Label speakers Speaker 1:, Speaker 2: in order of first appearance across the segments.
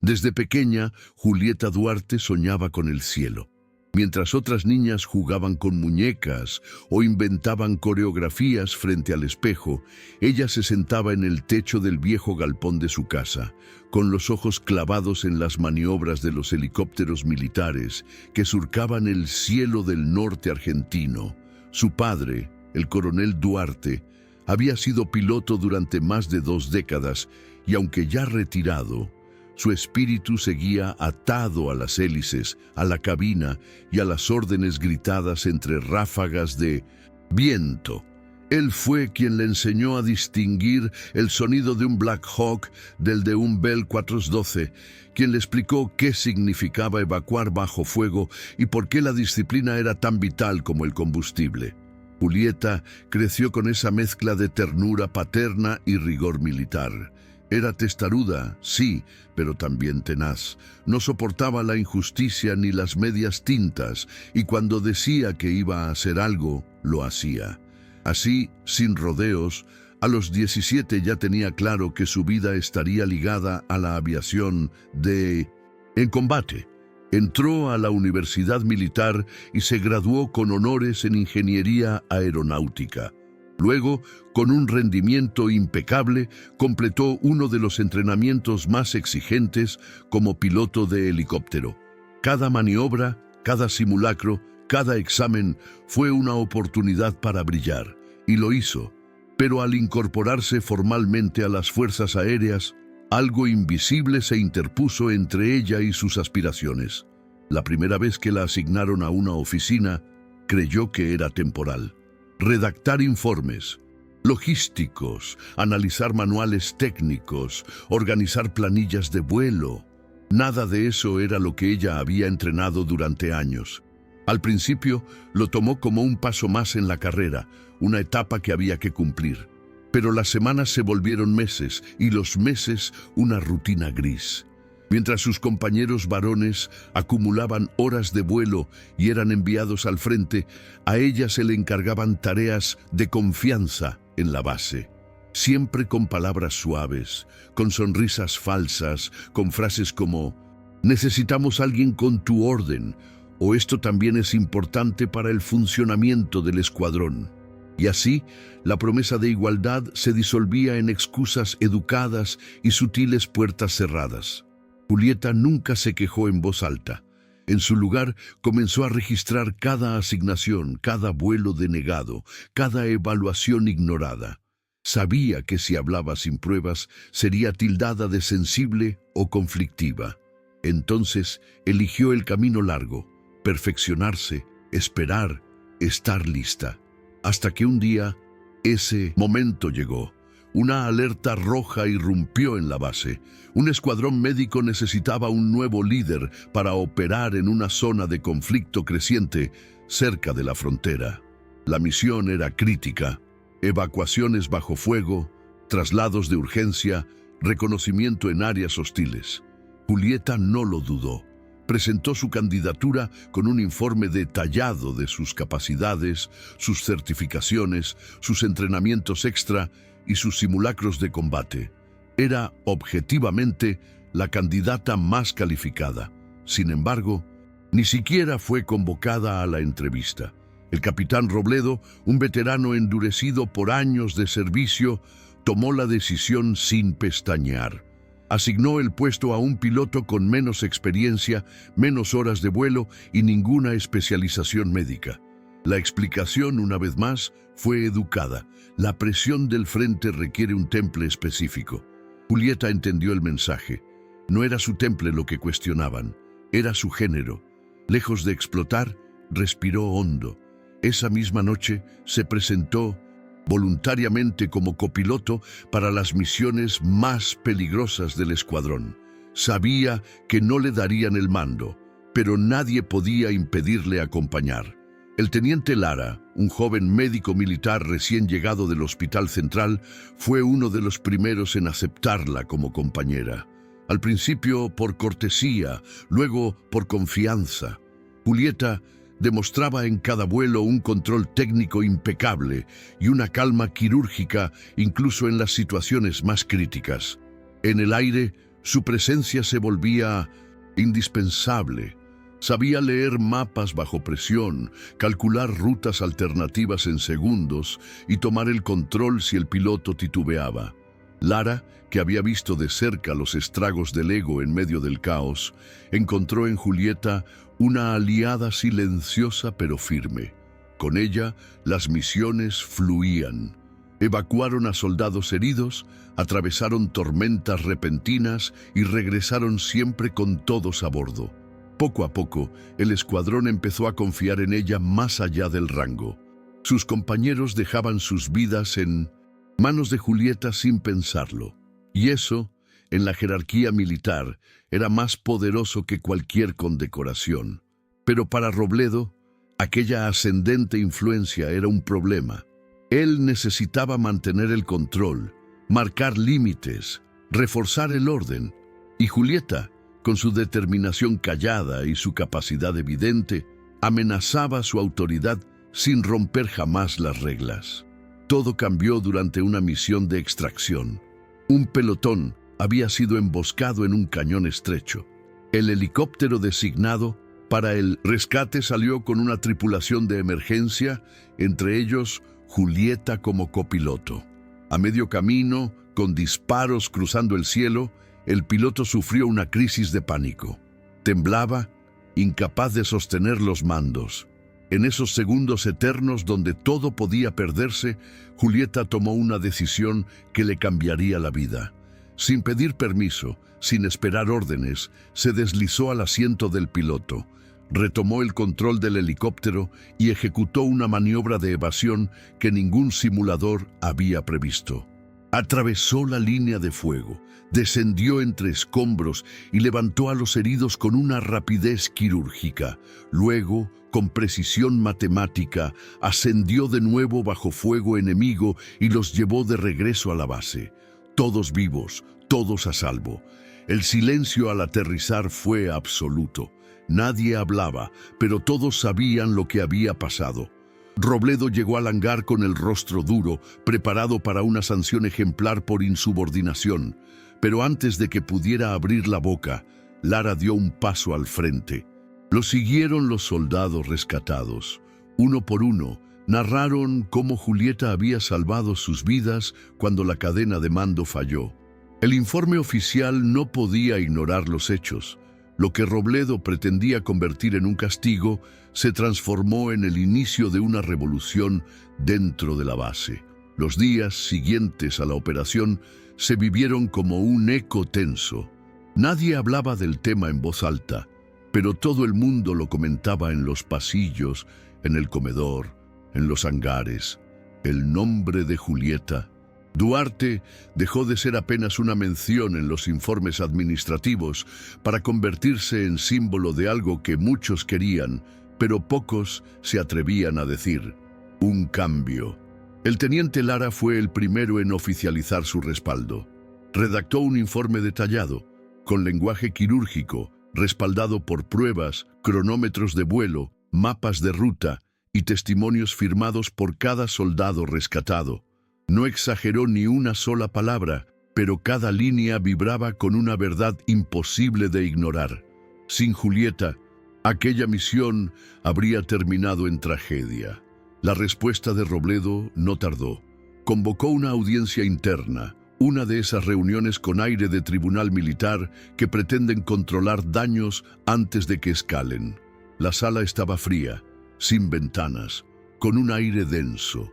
Speaker 1: Desde pequeña, Julieta Duarte soñaba con el cielo. Mientras otras niñas jugaban con muñecas o inventaban coreografías frente al espejo, ella se sentaba en el techo del viejo galpón de su casa, con los ojos clavados en las maniobras de los helicópteros militares que surcaban el cielo del norte argentino. Su padre, el coronel Duarte, había sido piloto durante más de 2 décadas y aunque ya retirado, su espíritu seguía atado a las hélices, a la cabina y a las órdenes gritadas entre ráfagas de viento. Él fue quien le enseñó a distinguir el sonido de un Black Hawk del de un Bell 412, quien le explicó qué significaba evacuar bajo fuego y por qué la disciplina era tan vital como el combustible. Julieta creció con esa mezcla de ternura paterna y rigor militar. Era testaruda, sí, pero también tenaz. No soportaba la injusticia ni las medias tintas, y cuando decía que iba a hacer algo, lo hacía. Así, sin rodeos, a los 17 ya tenía claro que su vida estaría ligada a la aviación en combate. Entró a la Universidad Militar y se graduó con honores en Ingeniería Aeronáutica. Luego, con un rendimiento impecable, completó uno de los entrenamientos más exigentes como piloto de helicóptero. Cada maniobra, cada simulacro, cada examen fue una oportunidad para brillar, y lo hizo. Pero al incorporarse formalmente a las Fuerzas Aéreas, algo invisible se interpuso entre ella y sus aspiraciones. La primera vez que la asignaron a una oficina, creyó que era temporal. Redactar informes, logísticos, analizar manuales técnicos, organizar planillas de vuelo. Nada de eso era lo que ella había entrenado durante años. Al principio lo tomó como un paso más en la carrera, una etapa que había que cumplir. Pero las semanas se volvieron meses y los meses una rutina gris. Mientras sus compañeros varones acumulaban horas de vuelo y eran enviados al frente, a ella se le encargaban tareas de confianza en la base. Siempre con palabras suaves, con sonrisas falsas, con frases como «Necesitamos alguien con tu orden» o «Esto también es importante para el funcionamiento del escuadrón». Y así, la promesa de igualdad se disolvía en excusas educadas y sutiles puertas cerradas. Julieta nunca se quejó en voz alta. En su lugar, comenzó a registrar cada asignación, cada vuelo denegado, cada evaluación ignorada. Sabía que si hablaba sin pruebas, sería tildada de sensible o conflictiva. Entonces, eligió el camino largo, perfeccionarse, esperar, estar lista. Hasta que un día, ese momento llegó. Una alerta roja irrumpió en la base. Un escuadrón médico necesitaba un nuevo líder para operar en una zona de conflicto creciente cerca de la frontera. La misión era crítica. Evacuaciones bajo fuego, traslados de urgencia, reconocimiento en áreas hostiles. Julieta no lo dudó. Presentó su candidatura con un informe detallado de sus capacidades, sus certificaciones, sus entrenamientos extra y sus simulacros de combate. Era, objetivamente, la candidata más calificada. Sin embargo, ni siquiera fue convocada a la entrevista. El capitán Robledo, un veterano endurecido por años de servicio, tomó la decisión sin pestañear. Asignó el puesto a un piloto con menos experiencia, menos horas de vuelo y ninguna especialización médica. La explicación, una vez más, fue educada. La presión del frente requiere un temple específico. Julieta entendió el mensaje. No era su temple lo que cuestionaban, era su género. Lejos de explotar, respiró hondo. Esa misma noche se presentó voluntariamente como copiloto para las misiones más peligrosas del escuadrón. Sabía que no le darían el mando, pero nadie podía impedirle acompañar. El teniente Lara, un joven médico militar recién llegado del Hospital Central, fue uno de los primeros en aceptarla como compañera. Al principio por cortesía, luego por confianza. Julieta demostraba en cada vuelo un control técnico impecable y una calma quirúrgica incluso en las situaciones más críticas. En el aire Su presencia se volvía indispensable. Sabía leer mapas bajo presión, calcular rutas alternativas en segundos y tomar el control si el piloto titubeaba. Lara, que había visto de cerca los estragos del ego en medio del caos, encontró en Julieta una aliada silenciosa pero firme. Con ella, las misiones fluían. Evacuaron a soldados heridos, atravesaron tormentas repentinas y regresaron siempre con todos a bordo. Poco a poco, el escuadrón empezó a confiar en ella más allá del rango. Sus compañeros dejaban sus vidas en manos de Julieta sin pensarlo. Y eso, en la jerarquía militar, era más poderoso que cualquier condecoración. Pero para Robledo, aquella ascendente influencia era un problema. Él necesitaba mantener el control, marcar límites, reforzar el orden. Y Julieta, con su determinación callada y su capacidad evidente, amenazaba su autoridad sin romper jamás las reglas. Todo cambió durante una misión de extracción. Un pelotón había sido emboscado en un cañón estrecho. El helicóptero designado para el rescate salió con una tripulación de emergencia, entre ellos Julieta como copiloto. A medio camino, con disparos cruzando el cielo, el piloto sufrió una crisis de pánico. Temblaba, incapaz de sostener los mandos. En esos segundos eternos donde todo podía perderse, Julieta tomó una decisión que le cambiaría la vida. Sin pedir permiso, sin esperar órdenes, se deslizó al asiento del piloto, retomó el control del helicóptero y ejecutó una maniobra de evasión que ningún simulador había previsto. Atravesó la línea de fuego, descendió entre escombros y levantó a los heridos con una rapidez quirúrgica. Luego, con precisión matemática, ascendió de nuevo bajo fuego enemigo y los llevó de regreso a la base. Todos vivos, todos a salvo. El silencio al aterrizar fue absoluto. Nadie hablaba, pero todos sabían lo que había pasado. Robledo llegó al hangar con el rostro duro, preparado para una sanción ejemplar por insubordinación. Pero antes de que pudiera abrir la boca, Lara dio un paso al frente. Lo siguieron los soldados rescatados. Uno por uno, narraron cómo Julieta había salvado sus vidas cuando la cadena de mando falló. El informe oficial no podía ignorar los hechos. Lo que Robledo pretendía convertir en un castigo se transformó en el inicio de una revolución dentro de la base. Los días siguientes a la operación se vivieron como un eco tenso. Nadie hablaba del tema en voz alta, pero todo el mundo lo comentaba en los pasillos, en el comedor, en los hangares. El nombre de Julieta Duarte dejó de ser apenas una mención en los informes administrativos para convertirse en símbolo de algo que muchos querían, pero pocos se atrevían a decir: un cambio. El teniente Lara fue el primero en oficializar su respaldo. Redactó un informe detallado, con lenguaje quirúrgico, respaldado por pruebas, cronómetros de vuelo, mapas de ruta y testimonios firmados por cada soldado rescatado. No exageró ni una sola palabra, pero cada línea vibraba con una verdad imposible de ignorar. Sin Julieta, aquella misión habría terminado en tragedia. La respuesta de Robledo no tardó. Convocó una audiencia interna, una de esas reuniones con aire de tribunal militar que pretenden controlar daños antes de que escalen. La sala estaba fría, sin ventanas, con un aire denso.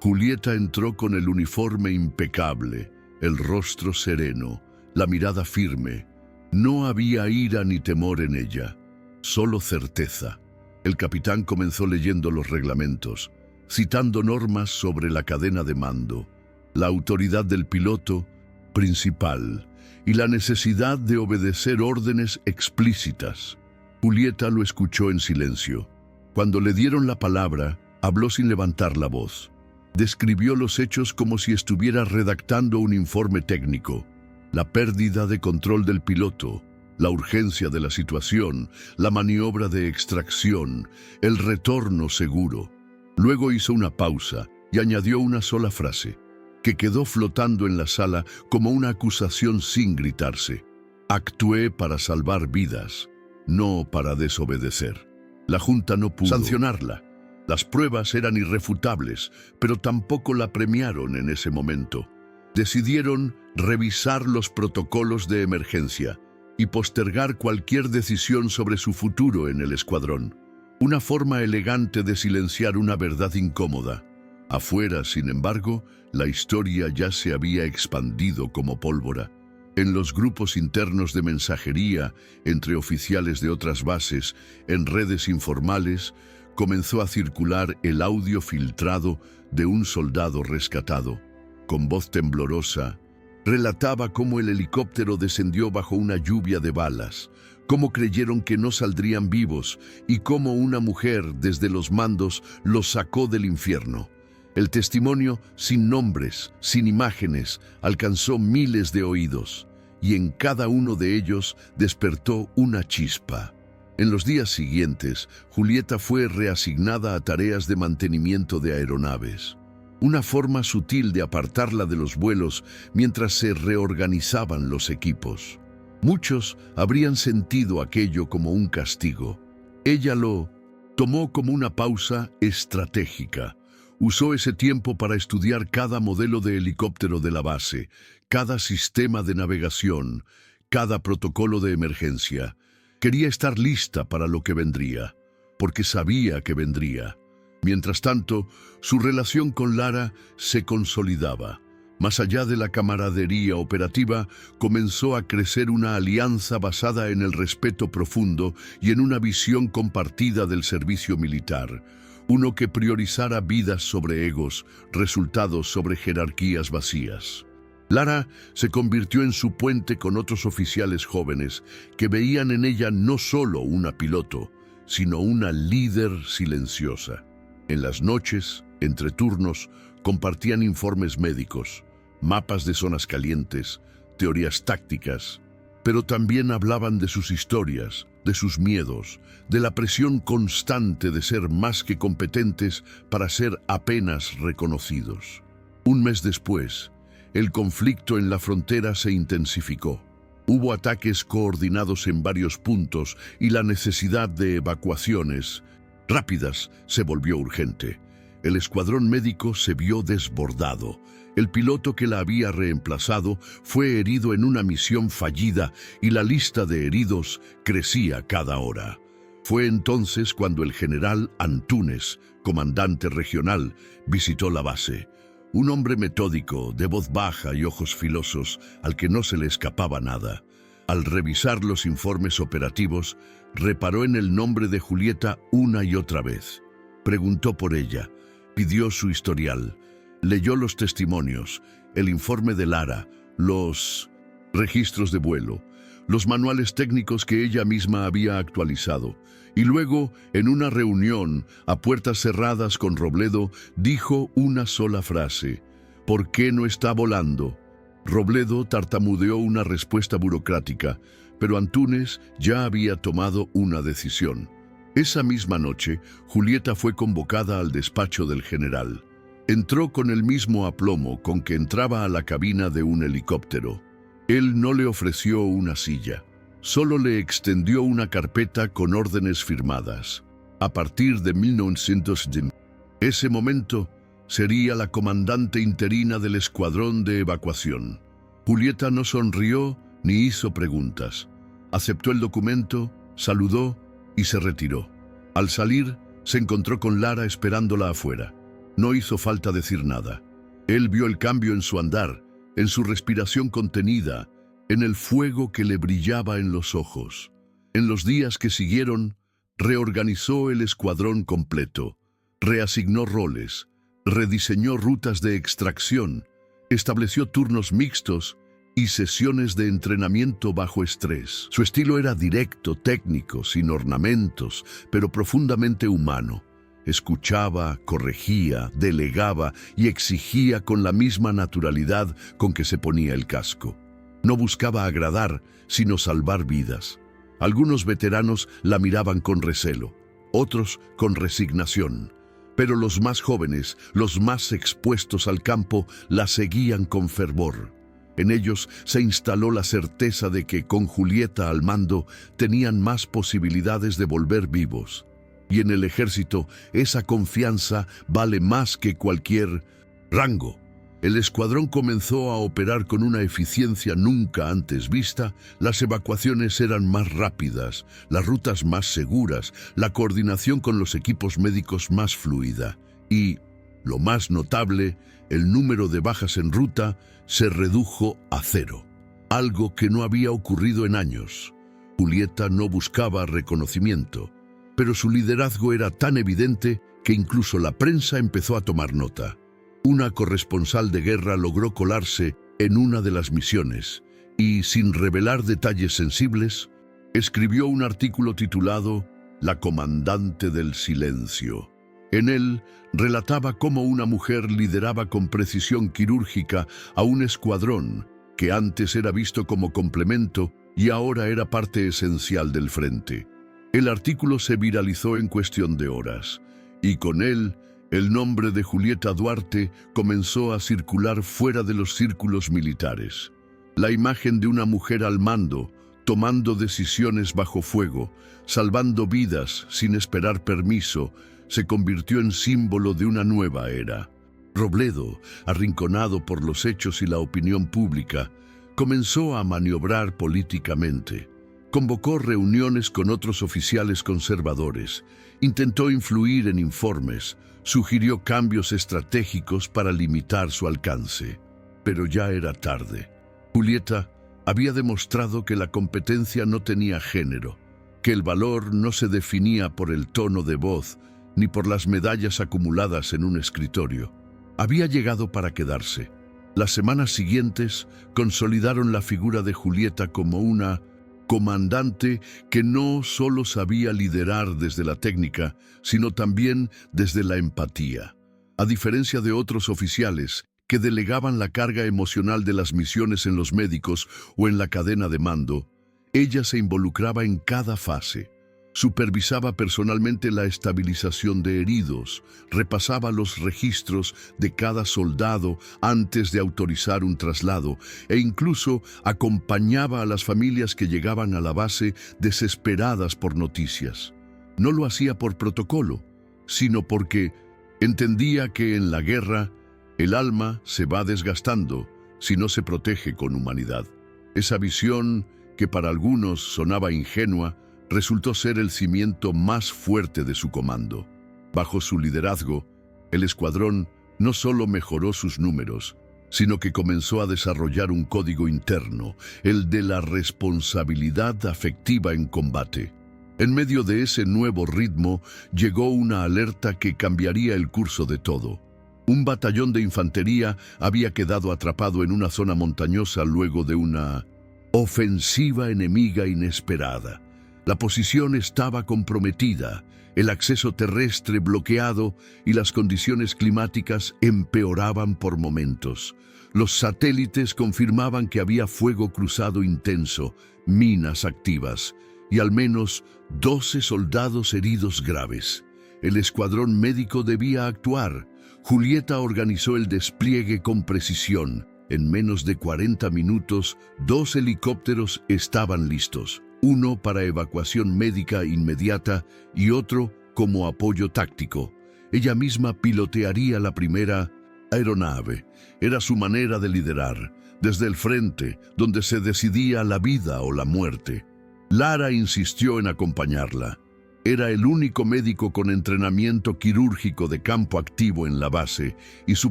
Speaker 1: Julieta entró con el uniforme impecable, el rostro sereno, la mirada firme. No había ira ni temor en ella, solo certeza. El capitán comenzó leyendo los reglamentos, citando normas sobre la cadena de mando, la autoridad del piloto principal y la necesidad de obedecer órdenes explícitas. Julieta lo escuchó en silencio. Cuando le dieron la palabra, habló sin levantar la voz. Describió los hechos como si estuviera redactando un informe técnico. La pérdida de control del piloto, la urgencia de la situación, la maniobra de extracción, el retorno seguro. Luego hizo una pausa y añadió una sola frase, que quedó flotando en la sala como una acusación sin gritarse. Actué para salvar vidas, no para desobedecer. La Junta no pudo sancionarla. Las pruebas eran irrefutables, pero tampoco la premiaron en ese momento. Decidieron revisar los protocolos de emergencia y postergar cualquier decisión sobre su futuro en el escuadrón. Una forma elegante de silenciar una verdad incómoda. Afuera, sin embargo, la historia ya se había expandido como pólvora. En los grupos internos de mensajería, entre oficiales de otras bases, en redes informales, comenzó a circular el audio filtrado de un soldado rescatado. Con voz temblorosa, relataba cómo el helicóptero descendió bajo una lluvia de balas, cómo creyeron que no saldrían vivos y cómo una mujer desde los mandos los sacó del infierno. El testimonio, sin nombres, sin imágenes, alcanzó miles de oídos, y en cada uno de ellos despertó una chispa. En los días siguientes, Julieta fue reasignada a tareas de mantenimiento de aeronaves. Una forma sutil de apartarla de los vuelos mientras se reorganizaban los equipos. Muchos habrían sentido aquello como un castigo. Ella lo tomó como una pausa estratégica. Usó ese tiempo para estudiar cada modelo de helicóptero de la base, cada sistema de navegación, cada protocolo de emergencia. Quería estar lista para lo que vendría, porque sabía que vendría. Mientras tanto, su relación con Lara se consolidaba. Más allá de la camaradería operativa, comenzó a crecer una alianza basada en el respeto profundo y en una visión compartida del servicio militar. Uno que priorizara vidas sobre egos, resultados sobre jerarquías vacías. Lara se convirtió en su puente con otros oficiales jóvenes que veían en ella no solo una piloto, sino una líder silenciosa. En las noches, entre turnos, compartían informes médicos, mapas de zonas calientes, teorías tácticas, pero también hablaban de sus historias, de sus miedos, de la presión constante de ser más que competentes para ser apenas reconocidos. Un mes después, el conflicto en la frontera se intensificó. Hubo ataques coordinados en varios puntos y la necesidad de evacuaciones rápidas se volvió urgente. El escuadrón médico se vio desbordado. El piloto que la había reemplazado fue herido en una misión fallida y la lista de heridos crecía cada hora. Fue entonces cuando el general Antúnez, comandante regional, visitó la base. Un hombre metódico, de voz baja y ojos filosos, al que no se le escapaba nada. Al revisar los informes operativos, reparó en el nombre de Julieta una y otra vez. Preguntó por ella, pidió su historial, leyó los testimonios, el informe de Lara, los registros de vuelo, los manuales técnicos que ella misma había actualizado. Y luego, en una reunión a puertas cerradas con Robledo, dijo una sola frase: ¿por qué no está volando? Robledo tartamudeó una respuesta burocrática, pero Antúnez ya había tomado una decisión. Esa misma noche, Julieta fue convocada al despacho del general. Entró con el mismo aplomo con que entraba a la cabina de un helicóptero. Él no le ofreció una silla, solo le extendió una carpeta con órdenes firmadas. A partir de 1910, ese momento sería la comandante interina del escuadrón de evacuación. Julieta no sonrió ni hizo preguntas. Aceptó el documento, saludó y se retiró. Al salir, se encontró con Lara esperándola afuera. No hizo falta decir nada. Él vio el cambio en su andar, en su respiración contenida, en el fuego que le brillaba en los ojos. En los días que siguieron, reorganizó el escuadrón completo, reasignó roles, rediseñó rutas de extracción, estableció turnos mixtos y sesiones de entrenamiento bajo estrés. Su estilo era directo, técnico, sin ornamentos, pero profundamente humano. Escuchaba, corregía, delegaba y exigía con la misma naturalidad con que se ponía el casco. No buscaba agradar, sino salvar vidas. Algunos veteranos la miraban con recelo, otros con resignación. Pero los más jóvenes, los más expuestos al campo, la seguían con fervor. En ellos se instaló la certeza de que con Julieta al mando tenían más posibilidades de volver vivos. Y en el ejército esa confianza vale más que cualquier rango. El escuadrón comenzó a operar con una eficiencia nunca antes vista. Las evacuaciones eran más rápidas, las rutas más seguras, la coordinación con los equipos médicos más fluida. Y, lo más notable, el número de bajas en ruta se redujo a 0, algo que no había ocurrido en años. Julieta no buscaba reconocimiento, pero su liderazgo era tan evidente que incluso la prensa empezó a tomar nota. Una corresponsal de guerra logró colarse en una de las misiones y, sin revelar detalles sensibles, escribió un artículo titulado «La comandante del silencio». En él relataba cómo una mujer lideraba con precisión quirúrgica a un escuadrón que antes era visto como complemento y ahora era parte esencial del frente. El artículo se viralizó en cuestión de horas, y con él el nombre de Julieta Duarte comenzó a circular fuera de los círculos militares. La imagen de una mujer al mando, tomando decisiones bajo fuego, salvando vidas sin esperar permiso, se convirtió en símbolo de una nueva era. Robledo, arrinconado por los hechos y la opinión pública, comenzó a maniobrar políticamente. Convocó reuniones con otros oficiales conservadores, intentó influir en informes, sugirió cambios estratégicos para limitar su alcance. Pero ya era tarde. Julieta había demostrado que la competencia no tenía género, que el valor no se definía por el tono de voz ni por las medallas acumuladas en un escritorio. Había llegado para quedarse. Las semanas siguientes consolidaron la figura de Julieta como una comandante que no solo sabía liderar desde la técnica, sino también desde la empatía. A diferencia de otros oficiales que delegaban la carga emocional de las misiones en los médicos o en la cadena de mando, ella se involucraba en cada fase. Supervisaba personalmente la estabilización de heridos, repasaba los registros de cada soldado antes de autorizar un traslado e incluso acompañaba a las familias que llegaban a la base desesperadas por noticias. No lo hacía por protocolo, sino porque entendía que en la guerra el alma se va desgastando si no se protege con humanidad. Esa visión, que para algunos sonaba ingenua, resultó ser el cimiento más fuerte de su comando. Bajo su liderazgo, el escuadrón no solo mejoró sus números, sino que comenzó a desarrollar un código interno, el de la responsabilidad afectiva en combate. En medio de ese nuevo ritmo, llegó una alerta que cambiaría el curso de todo. Un batallón de infantería había quedado atrapado en una zona montañosa luego de una ofensiva enemiga inesperada. La posición estaba comprometida, el acceso terrestre bloqueado y las condiciones climáticas empeoraban por momentos. Los satélites confirmaban que había fuego cruzado intenso, minas activas y al menos 12 soldados heridos graves. El escuadrón médico debía actuar. Julieta organizó el despliegue con precisión. En menos de 40 minutos, 2 helicópteros estaban listos. Uno para evacuación médica inmediata y otro como apoyo táctico. Ella misma pilotearía la primera aeronave. Era su manera de liderar, desde el frente, donde se decidía la vida o la muerte. Lara insistió en acompañarla. Era el único médico con entrenamiento quirúrgico de campo activo en la base y su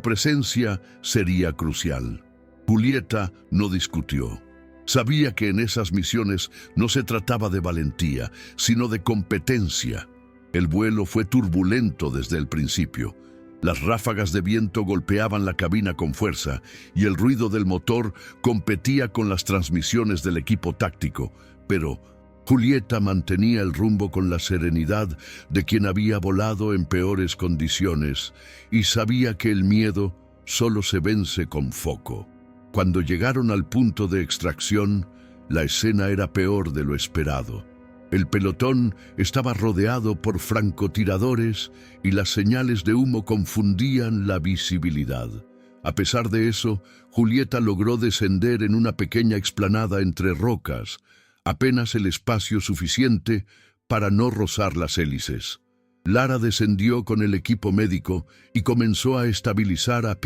Speaker 1: presencia sería crucial. Julieta no discutió. Sabía que en esas misiones no se trataba de valentía, sino de competencia. El vuelo fue turbulento desde el principio. Las ráfagas de viento golpeaban la cabina con fuerza y el ruido del motor competía con las transmisiones del equipo táctico, pero Julieta mantenía el rumbo con la serenidad de quien había volado en peores condiciones y sabía que el miedo solo se vence con foco. Cuando llegaron al punto de extracción, la escena era peor de lo esperado. El pelotón estaba rodeado por francotiradores y las señales de humo confundían la visibilidad. A pesar de eso, Julieta logró descender en una pequeña explanada entre rocas, apenas el espacio suficiente para no rozar las hélices. Lara descendió con el equipo médico y comenzó a estabilizar a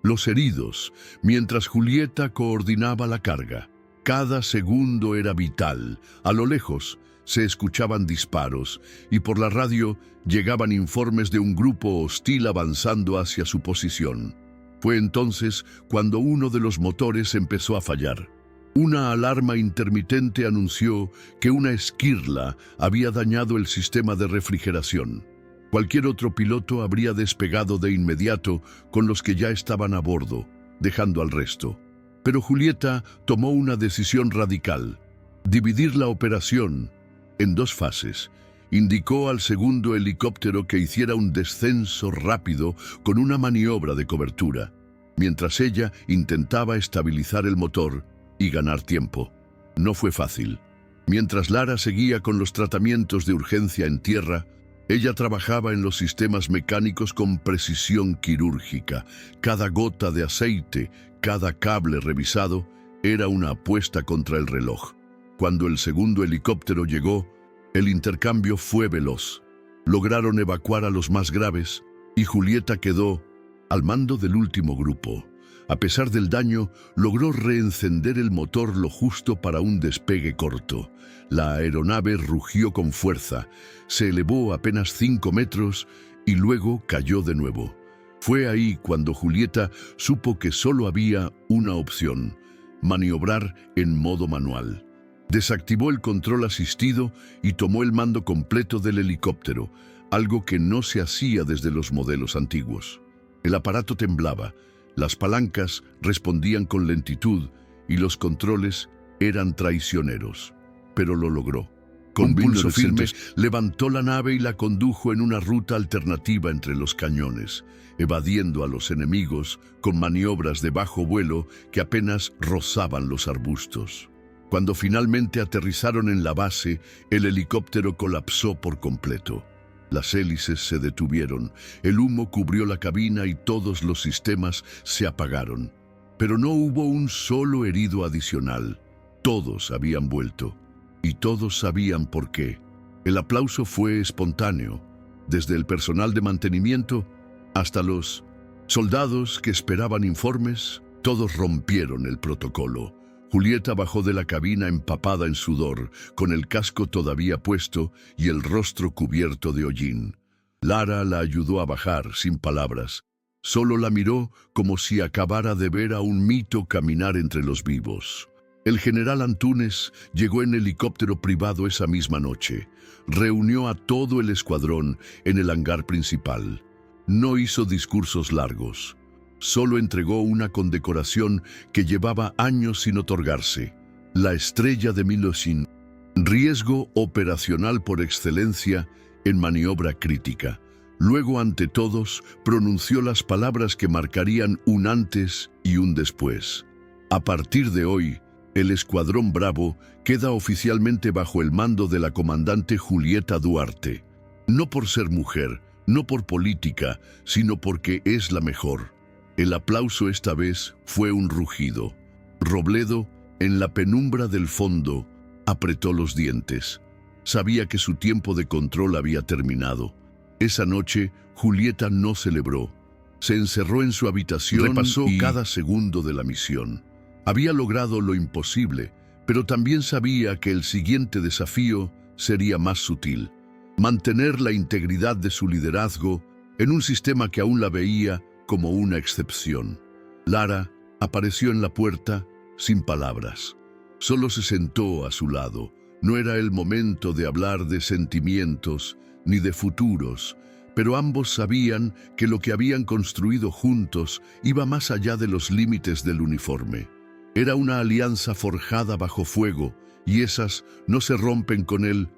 Speaker 1: los heridos, mientras Julieta coordinaba la carga. Cada segundo era vital. A lo lejos se escuchaban disparos y por la radio llegaban informes de un grupo hostil avanzando hacia su posición. Fue entonces cuando uno de los motores empezó a fallar. Una alarma intermitente anunció que una esquirla había dañado el sistema de refrigeración. Cualquier otro piloto habría despegado de inmediato con los que ya estaban a bordo, dejando al resto. Pero Julieta tomó una decisión radical: dividir la operación en dos fases. Indicó al segundo helicóptero que hiciera un descenso rápido con una maniobra de cobertura, mientras ella intentaba estabilizar el motor y ganar tiempo. No fue fácil. Mientras Lara seguía con los tratamientos de urgencia en tierra, ella trabajaba en los sistemas mecánicos con precisión quirúrgica. Cada gota de aceite, cada cable revisado, era una apuesta contra el reloj. Cuando el segundo helicóptero llegó, el intercambio fue veloz. Lograron evacuar a los más graves y Julieta quedó al mando del último grupo. A pesar del daño, logró reencender el motor lo justo para un despegue corto. La aeronave rugió con fuerza, se elevó apenas 5 metros y luego cayó de nuevo. Fue ahí cuando Julieta supo que solo había una opción: maniobrar en modo manual. Desactivó el control asistido y tomó el mando completo del helicóptero, algo que no se hacía desde los modelos antiguos. El aparato temblaba, las palancas respondían con lentitud y los controles eran traicioneros. Pero lo logró. Con pulso firme, levantó la nave y la condujo en una ruta alternativa entre los cañones, evadiendo a los enemigos con maniobras de bajo vuelo que apenas rozaban los arbustos. Cuando finalmente aterrizaron en la base, el helicóptero colapsó por completo. Las hélices se detuvieron, el humo cubrió la cabina y todos los sistemas se apagaron. Pero no hubo un solo herido adicional. Todos habían vuelto, y todos sabían por qué. El aplauso fue espontáneo, desde el personal de mantenimiento hasta los soldados que esperaban informes. Todos rompieron el protocolo. Julieta bajó de la cabina empapada en sudor, con el casco todavía puesto y el rostro cubierto de hollín. Lara la ayudó a bajar, sin palabras. Solo la miró como si acabara de ver a un mito caminar entre los vivos. El general Antunes llegó en helicóptero privado esa misma noche. Reunió a todo el escuadrón en el hangar principal. No hizo discursos largos. Solo entregó una condecoración que llevaba años sin otorgarse: la Estrella de Milosín, riesgo operacional por excelencia en maniobra crítica. Luego, ante todos, pronunció las palabras que marcarían un antes y un después. A partir de hoy, el Escuadrón Bravo queda oficialmente bajo el mando de la comandante Julieta Duarte. No por ser mujer, no por política, sino porque es la mejor. El aplauso esta vez fue un rugido. Robledo, en la penumbra del fondo, apretó los dientes. Sabía que su tiempo de control había terminado. Esa noche, Julieta no celebró. Se encerró en su habitación y repasó cada segundo de la misión. Había logrado lo imposible, pero también sabía que el siguiente desafío sería más sutil: mantener la integridad de su liderazgo en un sistema que aún la veía como una excepción. Lara apareció en la puerta sin palabras. Solo se sentó a su lado. No era el momento de hablar de sentimientos ni de futuros, pero ambos sabían que lo que habían construido juntos iba más allá de los límites del uniforme. Era una alianza forjada bajo fuego, y esas no se rompen con el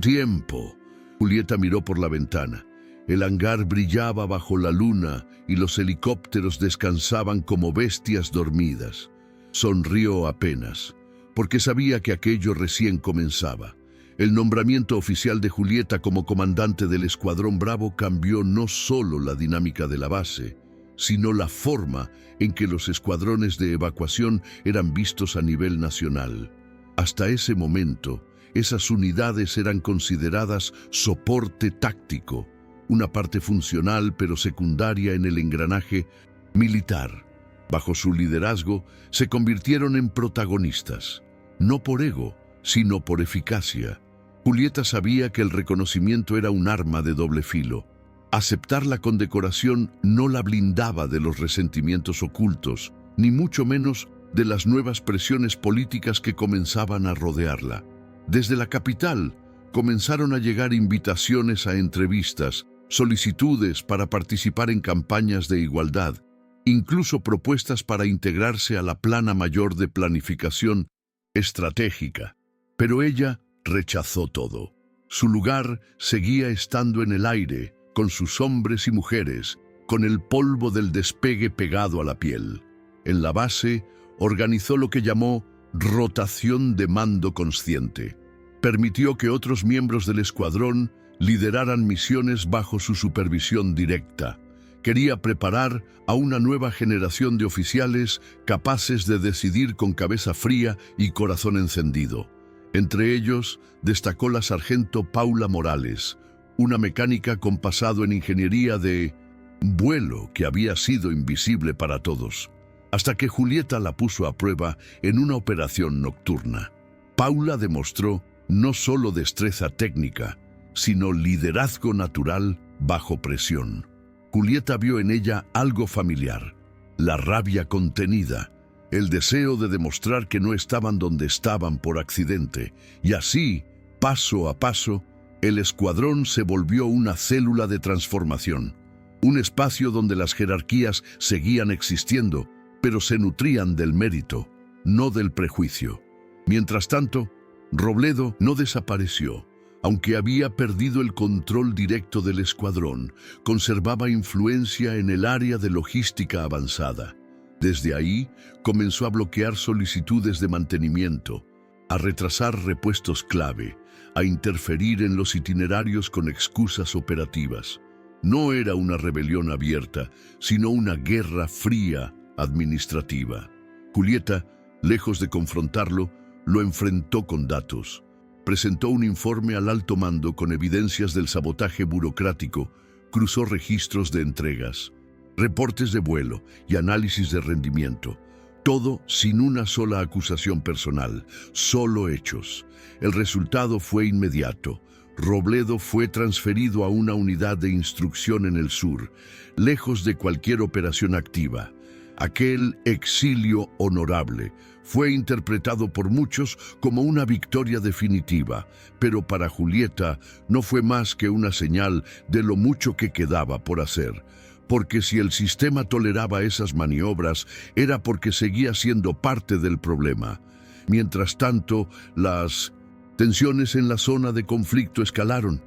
Speaker 1: tiempo. Julieta miró por la ventana. El hangar brillaba bajo la luna y los helicópteros descansaban como bestias dormidas. Sonrió apenas, porque sabía que aquello recién comenzaba. El nombramiento oficial de Julieta como comandante del Escuadrón Bravo cambió no solo la dinámica de la base, sino la forma en que los escuadrones de evacuación eran vistos a nivel nacional. Hasta ese momento, esas unidades eran consideradas soporte táctico, una parte funcional pero secundaria en el engranaje militar. Bajo su liderazgo, se convirtieron en protagonistas, no por ego, sino por eficacia. Julieta sabía que el reconocimiento era un arma de doble filo. Aceptar la condecoración no la blindaba de los resentimientos ocultos, ni mucho menos de las nuevas presiones políticas que comenzaban a rodearla. Desde la capital comenzaron a llegar invitaciones a entrevistas, solicitudes para participar en campañas de igualdad, incluso propuestas para integrarse a la Plana Mayor de Planificación Estratégica. Pero ella rechazó todo. Su lugar seguía estando en el aire, con sus hombres y mujeres, con el polvo del despegue pegado a la piel. En la base, organizó lo que llamó rotación de mando consciente. Permitió que otros miembros del escuadrón lideraran misiones bajo su supervisión directa. Quería preparar a una nueva generación de oficiales capaces de decidir con cabeza fría y corazón encendido. Entre ellos, destacó la sargento Paula Morales, una mecánica con pasado en ingeniería de vuelo que había sido invisible para todos, hasta que Julieta la puso a prueba en una operación nocturna. Paula demostró no solo destreza técnica, sino liderazgo natural bajo presión. Julieta vio en ella algo familiar, la rabia contenida, el deseo de demostrar que no estaban donde estaban por accidente, y así, paso a paso, el escuadrón se volvió una célula de transformación, un espacio donde las jerarquías seguían existiendo, pero se nutrían del mérito, no del prejuicio. Mientras tanto, Robledo no desapareció. Aunque había perdido el control directo del escuadrón, conservaba influencia en el área de logística avanzada. Desde ahí, comenzó a bloquear solicitudes de mantenimiento, a retrasar repuestos clave, a interferir en los itinerarios con excusas operativas. No era una rebelión abierta, sino una guerra fría administrativa. Julieta, lejos de confrontarlo, lo enfrentó con datos. Presentó un informe al alto mando con evidencias del sabotaje burocrático, cruzó registros de entregas, reportes de vuelo y análisis de rendimiento. Todo sin una sola acusación personal, solo hechos. El resultado fue inmediato. Robledo fue transferido a una unidad de instrucción en el sur, lejos de cualquier operación activa. Aquel exilio honorable fue interpretado por muchos como una victoria definitiva, pero para Julieta no fue más que una señal de lo mucho que quedaba por hacer, porque si el sistema toleraba esas maniobras era porque seguía siendo parte del problema. Mientras tanto, las tensiones en la zona de conflicto escalaron.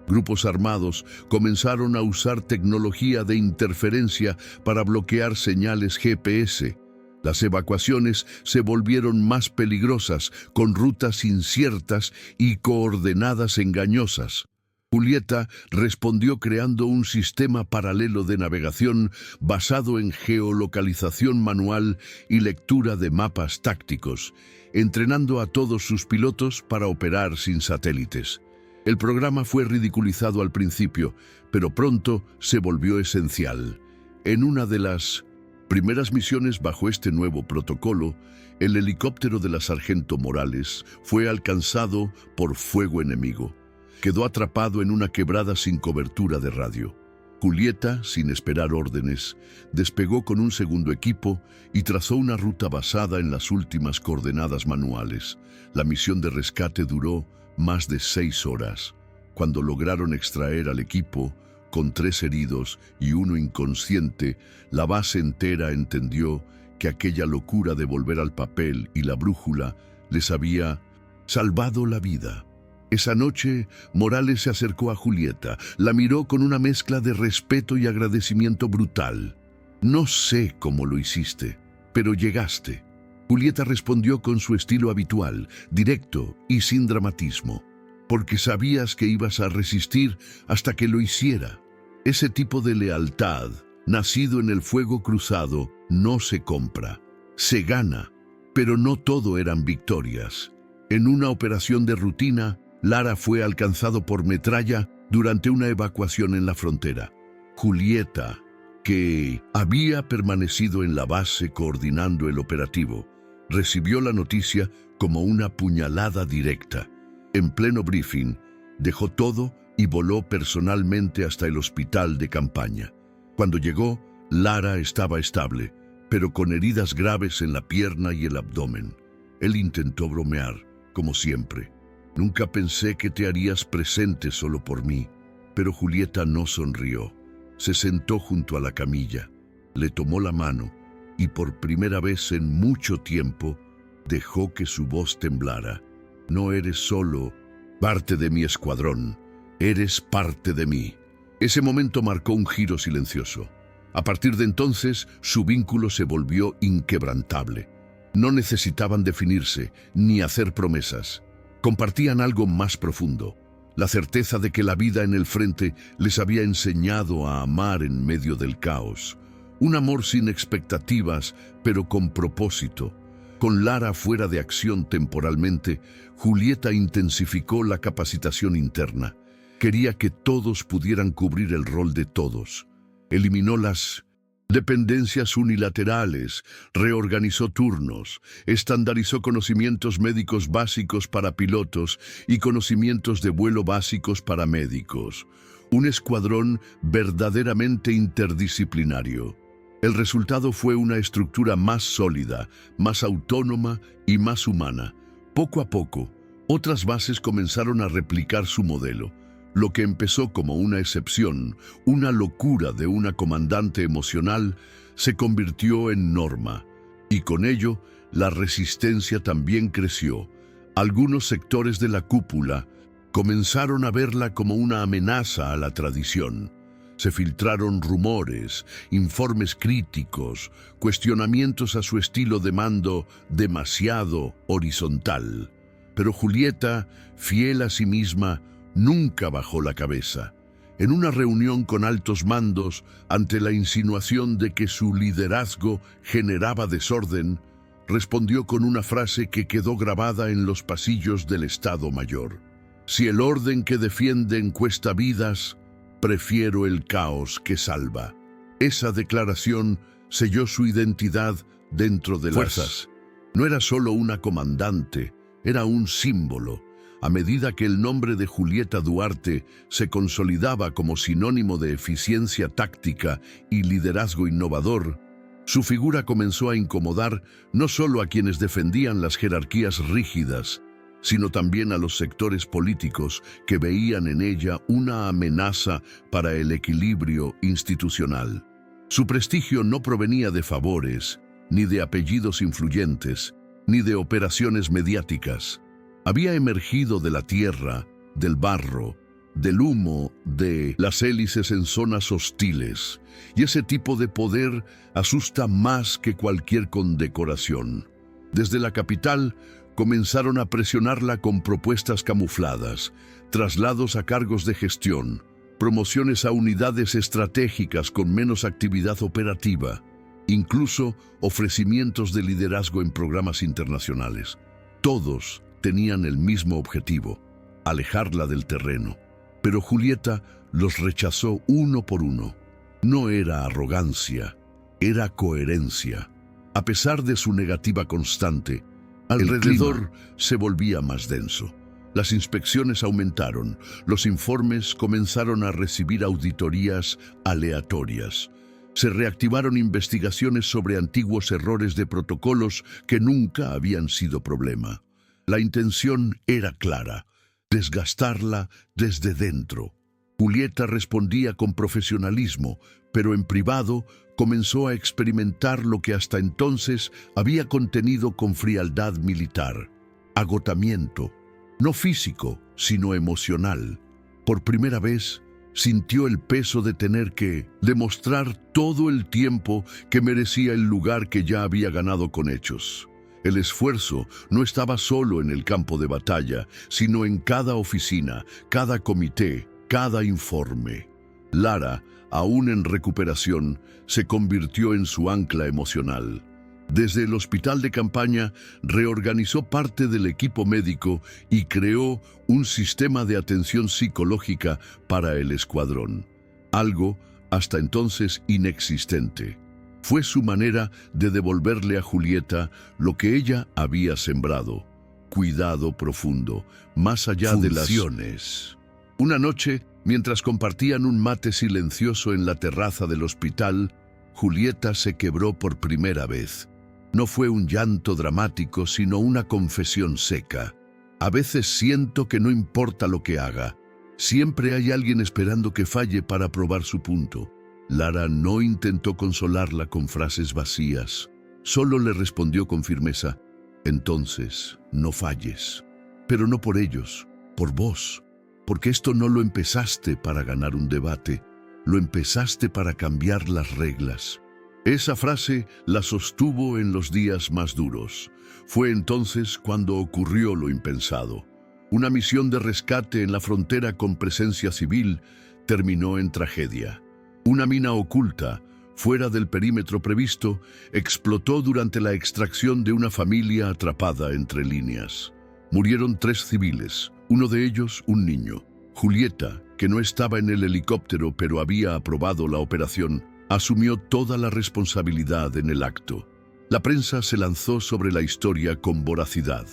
Speaker 1: Grupos armados comenzaron a usar tecnología de interferencia para bloquear señales GPS. Las evacuaciones se volvieron más peligrosas, con rutas inciertas y coordenadas engañosas. Julieta respondió creando un sistema paralelo de navegación basado en geolocalización manual y lectura de mapas tácticos, entrenando a todos sus pilotos para operar sin satélites. El programa fue ridiculizado al principio, pero pronto se volvió esencial. En una de las primeras misiones bajo este nuevo protocolo, el helicóptero de la sargento Morales fue alcanzado por fuego enemigo. Quedó atrapado en una quebrada sin cobertura de radio. Julieta, sin esperar órdenes, despegó con un segundo equipo y trazó una ruta basada en las últimas coordenadas manuales. La misión de rescate duró más de 6 horas. Cuando lograron extraer al equipo, con 3 heridos y 1 inconsciente, la base entera entendió que aquella locura de volver al papel y la brújula les había salvado la vida. Esa noche, Morales se acercó a Julieta, la miró con una mezcla de respeto y agradecimiento brutal. «No sé cómo lo hiciste, pero llegaste». Julieta respondió con su estilo habitual, directo y sin dramatismo. «Porque sabías que ibas a resistir hasta que lo hiciera». Ese tipo de lealtad nacido en el fuego cruzado, no se compra, se gana. Pero no todo eran victorias. En una operación de rutina, Lara fue alcanzado por metralla durante una evacuación en la frontera. Julieta, que había permanecido en la base coordinando el operativo, recibió la noticia como una puñalada directa. En pleno briefing, dejó todo y voló personalmente hasta el hospital de campaña. Cuando llegó, Lara estaba estable, pero con heridas graves en la pierna y el abdomen. Él intentó bromear, como siempre. «Nunca pensé que te harías presente solo por mí». Pero Julieta no sonrió. Se sentó junto a la camilla, le tomó la mano y por primera vez en mucho tiempo dejó que su voz temblara. «No eres solo parte de mi escuadrón, eres parte de mí». Ese momento marcó un giro silencioso. A partir de entonces, su vínculo se volvió inquebrantable. No necesitaban definirse ni hacer promesas. Compartían algo más profundo, la certeza de que la vida en el frente les había enseñado a amar en medio del caos. Un amor sin expectativas, pero con propósito. Con Lara fuera de acción temporalmente, Julieta intensificó la capacitación interna. Quería que todos pudieran cubrir el rol de todos. Eliminó las dependencias unilaterales, reorganizó turnos, estandarizó conocimientos médicos básicos para pilotos y conocimientos de vuelo básicos para médicos. Un escuadrón verdaderamente interdisciplinario. El resultado fue una estructura más sólida, más autónoma y más humana. Poco a poco, otras bases comenzaron a replicar su modelo. Lo que empezó como una excepción, una locura de una comandante emocional, se convirtió en norma. Y con ello, la resistencia también creció. Algunos sectores de la cúpula comenzaron a verla como una amenaza a la tradición. Se filtraron rumores, informes críticos, cuestionamientos a su estilo de mando demasiado horizontal. Pero Julieta, fiel a sí misma, nunca bajó la cabeza. En una reunión con altos mandos, ante la insinuación de que su liderazgo generaba desorden, respondió con una frase que quedó grabada en los pasillos del Estado Mayor. «Si el orden que defienden cuesta vidas, prefiero el caos que salva». Esa declaración selló su identidad dentro de las fuerzas. No era solo una comandante, era un símbolo. A medida que el nombre de Julieta Duarte se consolidaba como sinónimo de eficiencia táctica y liderazgo innovador, su figura comenzó a incomodar no solo a quienes defendían las jerarquías rígidas, sino también a los sectores políticos que veían en ella una amenaza para el equilibrio institucional. Su prestigio no provenía de favores, ni de apellidos influyentes, ni de operaciones mediáticas. Había emergido de la tierra, del barro, del humo, de las hélices en zonas hostiles, y ese tipo de poder asusta más que cualquier condecoración. Desde la capital comenzaron a presionarla con propuestas camufladas, traslados a cargos de gestión, promociones a unidades estratégicas con menos actividad operativa, incluso ofrecimientos de liderazgo en programas internacionales. Todos tenían el mismo objetivo: alejarla del terreno. Pero Julieta los rechazó uno por uno. No era arrogancia, era coherencia. A pesar de su negativa constante, alrededor se volvía más denso. Las inspecciones aumentaron, los informes comenzaron a recibir auditorías aleatorias. Se reactivaron investigaciones sobre antiguos errores de protocolos que nunca habían sido problema. La intención era clara: desgastarla desde dentro. Julieta respondía con profesionalismo, pero en privado comenzó a experimentar lo que hasta entonces había contenido con frialdad militar: agotamiento, no físico, sino emocional. Por primera vez, sintió el peso de tener que demostrar todo el tiempo que merecía el lugar que ya había ganado con hechos. El esfuerzo no estaba solo en el campo de batalla, sino en cada oficina, cada comité, cada informe. Lara, aún en recuperación, se convirtió en su ancla emocional. Desde el hospital de campaña reorganizó parte del equipo médico y creó un sistema de atención psicológica para el escuadrón, algo hasta entonces inexistente. Fue su manera de devolverle a Julieta lo que ella había sembrado, cuidado profundo, más allá de las funciones. Una noche, mientras compartían un mate silencioso en la terraza del hospital, Julieta se quebró por primera vez. No fue un llanto dramático, sino una confesión seca. A veces siento que no importa lo que haga, siempre hay alguien esperando que falle para probar su punto. Lara no intentó consolarla con frases vacías, solo le respondió con firmeza: entonces, no falles. Pero no por ellos, por vos, porque esto no lo empezaste para ganar un debate, lo empezaste para cambiar las reglas. Esa frase la sostuvo en los días más duros. Fue entonces cuando ocurrió lo impensado. Una misión de rescate en la frontera con presencia civil terminó en tragedia. Una mina oculta, fuera del perímetro previsto, explotó durante la extracción de una familia atrapada entre líneas. Murieron 3 civiles, uno de ellos un niño. Julieta, que no estaba en el helicóptero pero había aprobado la operación, asumió toda la responsabilidad en el acto. La prensa se lanzó sobre la historia con voracidad.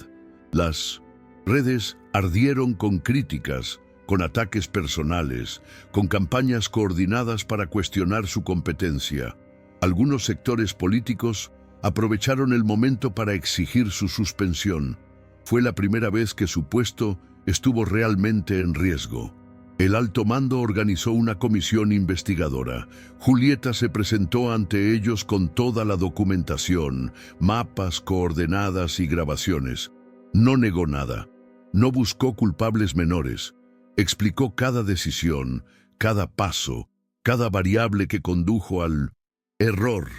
Speaker 1: Las redes ardieron con críticas, con ataques personales, con campañas coordinadas para cuestionar su competencia. Algunos sectores políticos aprovecharon el momento para exigir su suspensión. Fue la primera vez que su puesto estuvo realmente en riesgo. El alto mando organizó una comisión investigadora. Julieta se presentó ante ellos con toda la documentación, mapas, coordenadas y grabaciones. No negó nada. No buscó culpables menores. Explicó cada decisión, cada paso, cada variable que condujo al error.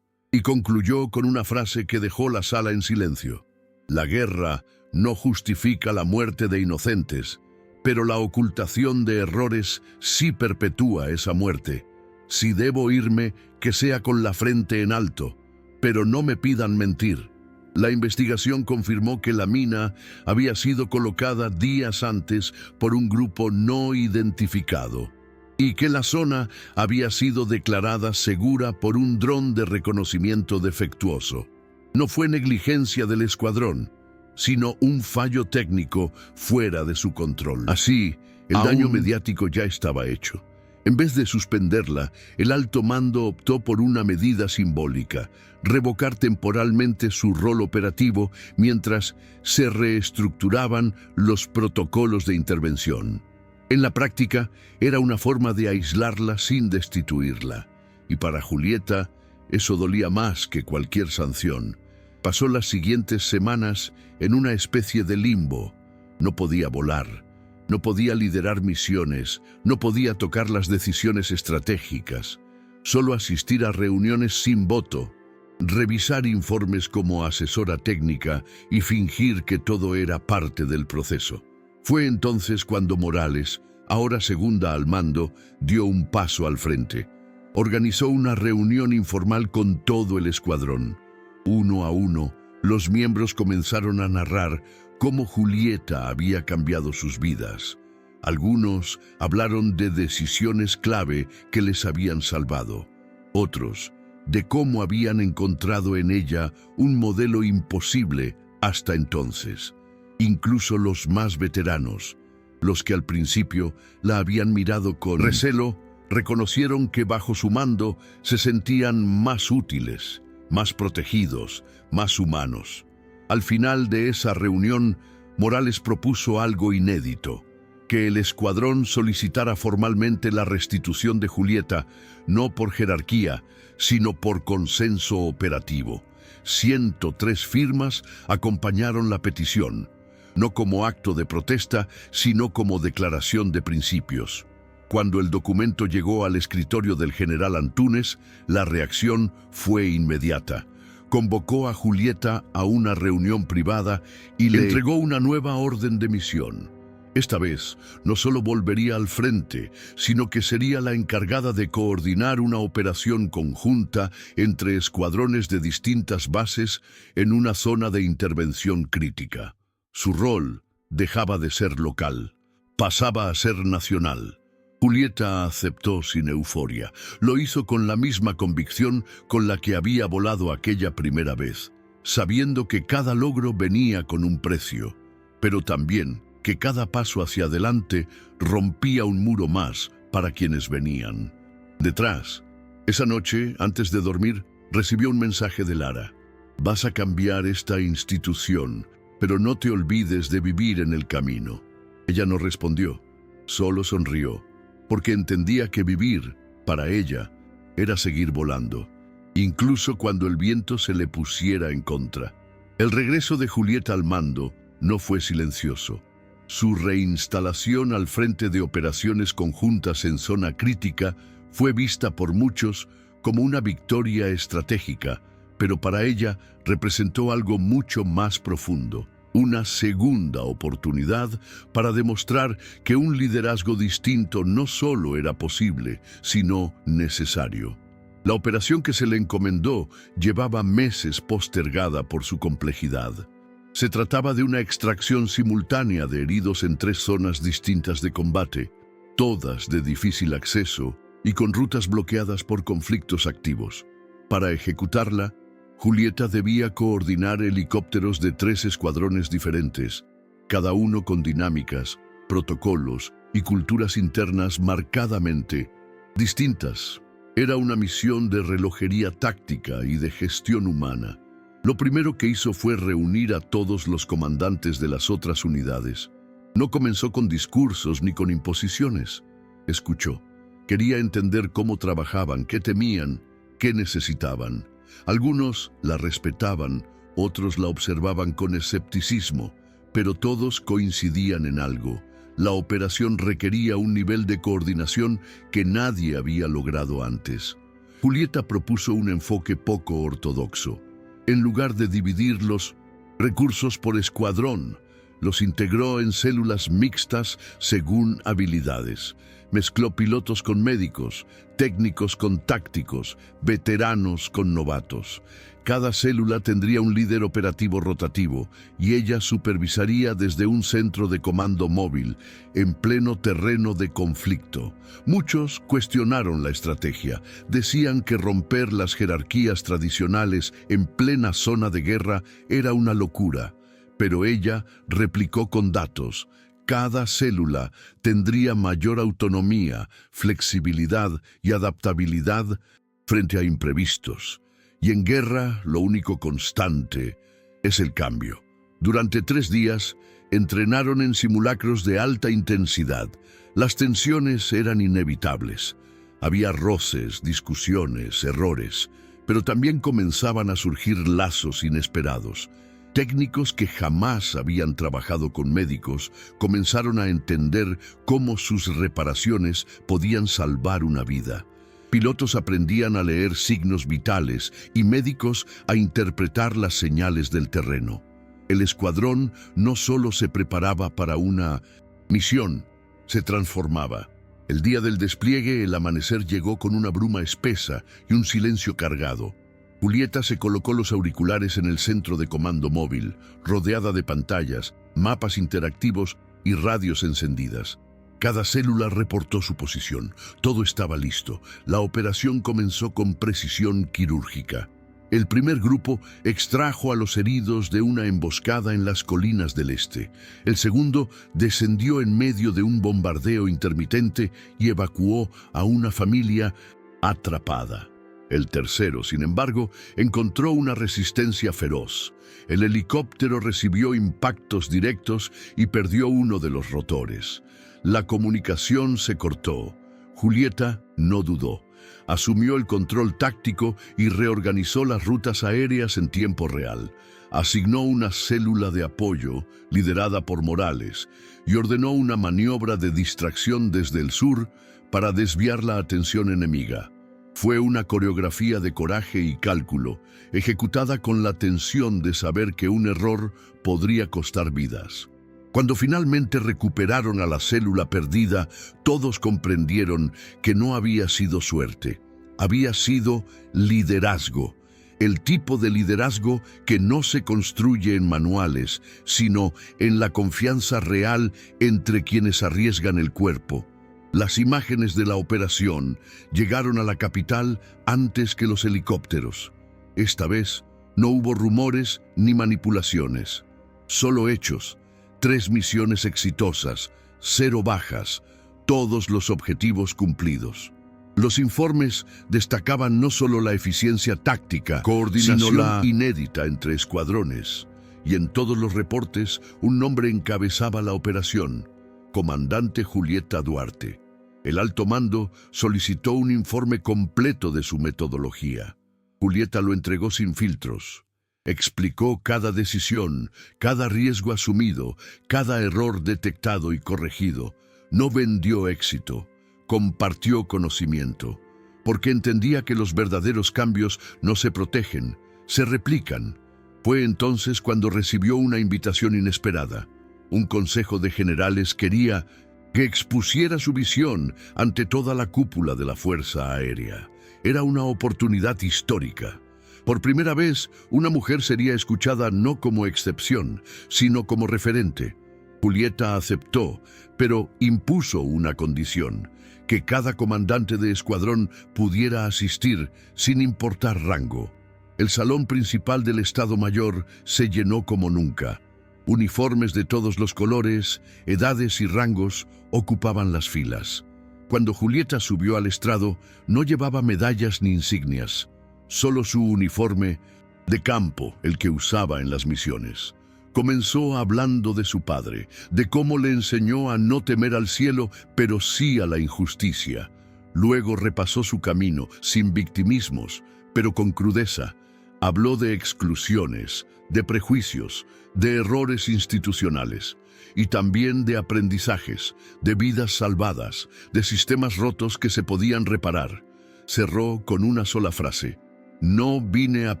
Speaker 1: Y concluyó con una frase que dejó la sala en silencio: la guerra no justifica la muerte de inocentes, pero la ocultación de errores sí perpetúa esa muerte. Si debo irme, que sea con la frente en alto, pero no me pidan mentir. La investigación confirmó que la mina había sido colocada días antes por un grupo no identificado y que la zona había sido declarada segura por un dron de reconocimiento defectuoso. No fue negligencia del escuadrón, sino un fallo técnico fuera de su control. Así, el daño mediático ya estaba hecho. En vez de suspenderla, el alto mando optó por una medida simbólica: revocar temporalmente su rol operativo mientras se reestructuraban los protocolos de intervención. En la práctica, era una forma de aislarla sin destituirla. Y para Julieta, eso dolía más que cualquier sanción. Pasó las siguientes semanas en una especie de limbo. No podía volar, no podía liderar misiones, no podía tocar las decisiones estratégicas, solo asistir a reuniones sin voto, revisar informes como asesora técnica y fingir que todo era parte del proceso. Fue entonces cuando Morales, ahora segunda al mando, dio un paso al frente. Organizó una reunión informal con todo el escuadrón. Uno a uno, los miembros comenzaron a narrar cómo Julieta había cambiado sus vidas. Algunos hablaron de decisiones clave que les habían salvado. Otros, de cómo habían encontrado en ella un modelo imposible hasta entonces. Incluso los más veteranos, los que al principio la habían mirado con recelo, reconocieron que bajo su mando se sentían más útiles, más protegidos, más humanos. Al final de esa reunión, Morales propuso algo inédito: que el escuadrón solicitara formalmente la restitución de Julieta, no por jerarquía, sino por consenso operativo. 103 firmas acompañaron la petición, no como acto de protesta, sino como declaración de principios. Cuando el documento llegó al escritorio del general Antúnez, la reacción fue inmediata. Convocó a Julieta a una reunión privada y le entregó una nueva orden de misión: Esta vez no solo volvería al frente, sino que sería la encargada de coordinar una operación conjunta entre escuadrones de distintas bases en una zona de intervención crítica. Su rol dejaba de ser local, pasaba a ser nacional. Julieta aceptó sin euforia. Lo hizo con la misma convicción con la que había volado aquella primera vez, sabiendo que cada logro venía con un precio, pero también que cada paso hacia adelante rompía un muro más para quienes venían. Detrás, esa noche, antes de dormir, recibió un mensaje de Lara. Vas a cambiar esta institución, pero no te olvides de vivir en el camino. Ella no respondió, solo sonrió, porque entendía que vivir, para ella, era seguir volando, incluso cuando el viento se le pusiera en contra. El regreso de Julieta al mando no fue silencioso. Su reinstalación al frente de operaciones conjuntas en zona crítica fue vista por muchos como una victoria estratégica, pero para ella representó algo mucho más profundo, una segunda oportunidad para demostrar que un liderazgo distinto no solo era posible, sino necesario. La operación que se le encomendó llevaba meses postergada por su complejidad. Se trataba de una extracción simultánea de heridos en 3 zonas distintas de combate, todas de difícil acceso y con rutas bloqueadas por conflictos activos. Para ejecutarla, Julieta debía coordinar helicópteros de 3 escuadrones diferentes, cada uno con dinámicas, protocolos y culturas internas marcadamente distintas. Era una misión de relojería táctica y de gestión humana. Lo primero que hizo fue reunir a todos los comandantes de las otras unidades. No comenzó con discursos ni con imposiciones. Escuchó. Quería entender cómo trabajaban, qué temían, qué necesitaban. Algunos la respetaban, otros la observaban con escepticismo, pero todos coincidían en algo. La operación requería un nivel de coordinación que nadie había logrado antes. Julieta propuso un enfoque poco ortodoxo. En lugar de dividir los recursos por escuadrón, los integró en células mixtas según habilidades. Mezcló pilotos con médicos, técnicos con tácticos, veteranos con novatos. Cada célula tendría un líder operativo rotativo y ella supervisaría desde un centro de comando móvil en pleno terreno de conflicto. Muchos cuestionaron la estrategia. Decían que romper las jerarquías tradicionales en plena zona de guerra era una locura, pero ella replicó con datos. Cada célula tendría mayor autonomía, flexibilidad y adaptabilidad frente a imprevistos. Y en guerra, lo único constante es el cambio. Durante 3 días, entrenaron en simulacros de alta intensidad. Las tensiones eran inevitables. Había roces, discusiones, errores, pero también comenzaban a surgir lazos inesperados. Técnicos que jamás habían trabajado con médicos comenzaron a entender cómo sus reparaciones podían salvar una vida. Pilotos aprendían a leer signos vitales y médicos a interpretar las señales del terreno. El escuadrón no solo se preparaba para una misión, se transformaba. El día del despliegue, el amanecer llegó con una bruma espesa y un silencio cargado. Julieta se colocó los auriculares en el centro de comando móvil, rodeada de pantallas, mapas interactivos y radios encendidas. Cada célula reportó su posición. Todo estaba listo. La operación comenzó con precisión quirúrgica. El primer grupo extrajo a los heridos de una emboscada en las colinas del este. El segundo descendió en medio de un bombardeo intermitente y evacuó a una familia atrapada. El tercero, sin embargo, encontró una resistencia feroz. El helicóptero recibió impactos directos y perdió uno de los rotores. La comunicación se cortó. Julieta no dudó. Asumió el control táctico y reorganizó las rutas aéreas en tiempo real. Asignó una célula de apoyo, liderada por Morales, y ordenó una maniobra de distracción desde el sur para desviar la atención enemiga. Fue una coreografía de coraje y cálculo, ejecutada con la tensión de saber que un error podría costar vidas. Cuando finalmente recuperaron a la célula perdida, todos comprendieron que no había sido suerte, había sido liderazgo. El tipo de liderazgo que no se construye en manuales, sino en la confianza real entre quienes arriesgan el cuerpo. Las imágenes de la operación llegaron a la capital antes que los helicópteros. Esta vez no hubo rumores ni manipulaciones, solo hechos. 3 misiones exitosas, 0 bajas, todos los objetivos cumplidos. Los informes destacaban no solo la eficiencia táctica, sino la inédita entre escuadrones. Y en todos los reportes, un nombre encabezaba la operación: Comandante Julieta Duarte. El alto mando solicitó un informe completo de su metodología. Julieta lo entregó sin filtros. Explicó cada decisión, cada riesgo asumido, cada error detectado y corregido. No vendió éxito, compartió conocimiento, porque entendía que los verdaderos cambios no se protegen, se replican. Fue entonces cuando recibió una invitación inesperada. Un consejo de generales quería que expusiera su visión ante toda la cúpula de la Fuerza Aérea. Era una oportunidad histórica. Por primera vez, una mujer sería escuchada no como excepción, sino como referente. Julieta aceptó, pero impuso una condición: que cada comandante de escuadrón pudiera asistir sin importar rango. El salón principal del Estado Mayor se llenó como nunca. Uniformes de todos los colores, edades y rangos ocupaban las filas. Cuando Julieta subió al estrado, no llevaba medallas ni insignias. Solo su uniforme de campo, el que usaba en las misiones. Comenzó hablando de su padre, de cómo le enseñó a no temer al cielo, pero sí a la injusticia. Luego repasó su camino, sin victimismos, pero con crudeza. Habló de exclusiones, de prejuicios, de errores institucionales, y también de aprendizajes, de vidas salvadas, de sistemas rotos que se podían reparar. Cerró con una sola frase: no vine a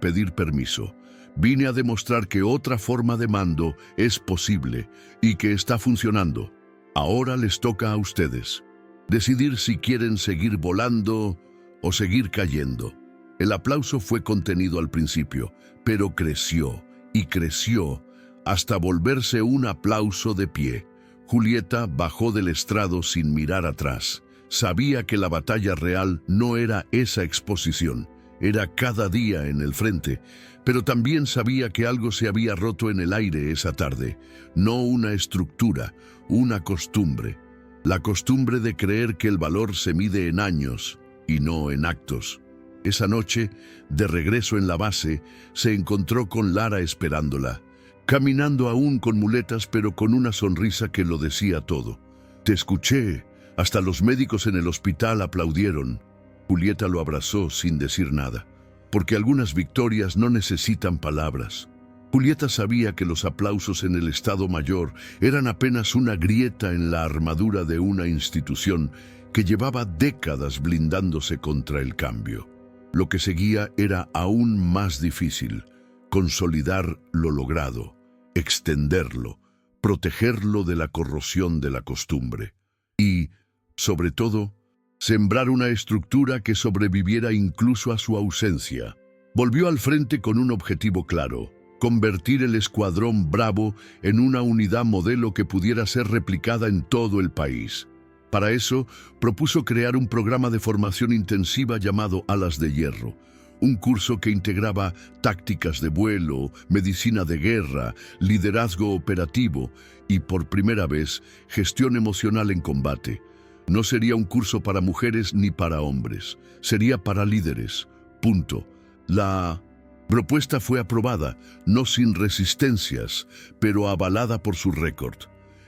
Speaker 1: pedir permiso, vine a demostrar que otra forma de mando es posible y que está funcionando. Ahora les toca a ustedes decidir si quieren seguir volando o seguir cayendo. El aplauso fue contenido al principio, pero creció y creció hasta volverse un aplauso de pie. Julieta bajó del estrado sin mirar atrás. Sabía que la batalla real no era esa exposición, era cada día en el frente, pero también sabía que algo se había roto en el aire esa tarde. No una estructura, una costumbre. La costumbre de creer que el valor se mide en años y no en actos. Esa noche, de regreso en la base, se encontró con Lara esperándola, caminando aún con muletas pero con una sonrisa que lo decía todo. Te escuché, hasta los médicos en el hospital aplaudieron. Julieta lo abrazó sin decir nada, porque algunas victorias no necesitan palabras. Julieta sabía que los aplausos en el Estado Mayor eran apenas una grieta en la armadura de una institución que llevaba décadas blindándose contra el cambio. Lo que seguía era aún más difícil: consolidar lo logrado, extenderlo, protegerlo de la corrosión de la costumbre y, sobre todo, sembrar una estructura que sobreviviera incluso a su ausencia. Volvió al frente con un objetivo claro: convertir el Escuadrón Bravo en una unidad modelo que pudiera ser replicada en todo el país. Para eso, propuso crear un programa de formación intensiva llamado Alas de Hierro, un curso que integraba tácticas de vuelo, medicina de guerra, liderazgo operativo y, por primera vez, gestión emocional en combate. No sería un curso para mujeres ni para hombres, sería para líderes. Punto. La propuesta fue aprobada, no sin resistencias, pero avalada por su récord.